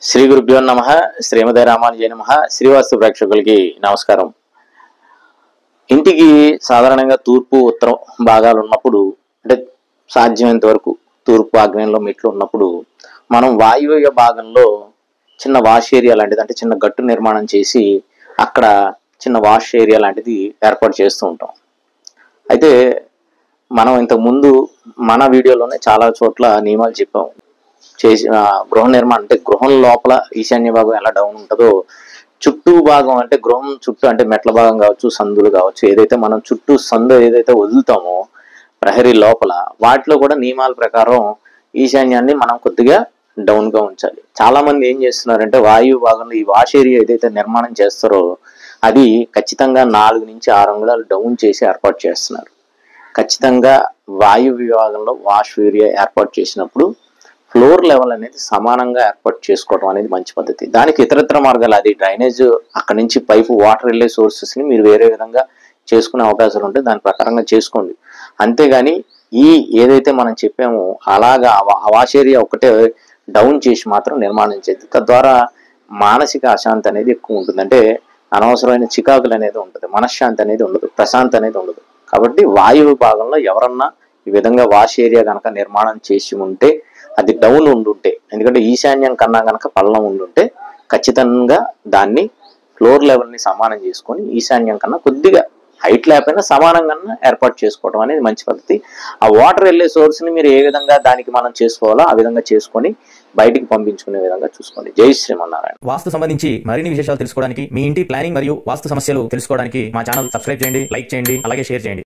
శ్రీ గురుభ్యో నమః. శ్రీమతే రామానుజాయ నమః. శ్రీవాస్తు ప్రేక్షకులకి నమస్కారం. ఇంటికి సాధారణంగా తూర్పు ఉత్తరం భాగాలు ఉన్నప్పుడు, అంటే సాధ్యమైనంత వరకు తూర్పు ఆగ్నేయంలో మెట్లు ఉన్నప్పుడు మనం వాయువ్య భాగంలో చిన్న వాష్ ఏరియా లాంటిది, అంటే చిన్న గట్టు నిర్మాణం చేసి అక్కడ చిన్న వాష్ ఏరియా లాంటిది ఏర్పాటు చేస్తూ ఉంటాం. అయితే మనం ఇంతకుముందు మన వీడియోలోనే చాలా చోట్ల నియమాలు చెప్పాము. చేసి గృహ నిర్మాణం అంటే గృహం లోపల ఈశాన్య భాగం ఎలా డౌన్ ఉంటుందో, చుట్టూ భాగం అంటే గృహం చుట్టూ అంటే మెట్ల భాగం కావచ్చు, సందులు కావచ్చు, ఏదైతే మనం చుట్టూ సందు ఏదైతే వదులుతామో ప్రహరీ లోపల, వాటిలో కూడా నియమాల ప్రకారం ఈశాన్యాన్ని మనం కొద్దిగా డౌన్ గా ఉంచాలి. చాలా మంది ఏం చేస్తున్నారంటే వాయు భాగంలో ఈ వాష్ ఏరియా ఏదైతే నిర్మాణం చేస్తారో అది ఖచ్చితంగా 4 నుంచి 6 అంగుళాలు డౌన్ చేసి ఏర్పాటు చేస్తున్నారు. ఖచ్చితంగా వాయు విభాగంలో వాష్ ఏరియా ఏర్పాటు చేసినప్పుడు ఫ్లోర్ లెవెల్ అనేది సమానంగా ఏర్పాటు చేసుకోవడం అనేది మంచి పద్ధతి. దానికి ఇతరత్ర మార్గాలు, అది డ్రైనేజ్ అక్కడి నుంచి పైపు వాటర్ వెళ్ళే సోర్సెస్ ని మీరు వేరే విధంగా చేసుకునే అవకాశాలు ఉంటే దాని ప్రకారంగా చేసుకోండి. అంతేగాని ఈ ఏదైతే మనం చెప్పామో అలాగా వాష్ ఏరియా ఒకటే డౌన్ చేసి మాత్రం నిర్మాణం చేద్ది. తద్వారా మానసిక అశాంతి అనేది ఎక్కువ ఉంటుంది. అంటే అనవసరమైన చికాకులు అనేది ఉంటుంది, మనశ్శాంతి అనేది ఉండదు, ప్రశాంతి అనేది ఉండదు. కాబట్టి వాయువు భాగంలో ఎవరన్నా ఈ విధంగా వాష్ ఏరియా కనుక నిర్మాణం చేసి ఉంటే, అది డౌన్ ఉండుంటే, ఎందుకంటే ఈశాన్యం కన్నా కనుక పల్లం ఉండుంటే ఖచ్చితంగా దాన్ని ఫ్లోర్ లెవెల్ని సమానం చేసుకొని ఈశాన్యం కన్నా కొద్దిగా హైట్ లేకపోయినా సమానంగా ఏర్పాటు చేసుకోవడం అనేది మంచి పద్ధతి. ఆ వాటర్ వెళ్ళే సోర్స్ని మీరు ఏ విధంగా దానికి మనం చేసుకోవాలో ఆ విధంగా చేసుకొని బయటికి పంపించుకునే విధంగా చూసుకోండి. జై శ్రీమన్నారాయణ. వాస్తు సంబంధించి మరిన్ని విశేషాలు తెలుసుకోవడానికి, మీ ఇంటి ప్లానింగ్ మరియు వాస్తు సమస్యలు తెలుసుకోవడానికి మా ఛానల్ సబ్స్క్రైబ్ చేయండి, లైక్ చేయండి, అలాగే షేర్ చేయండి.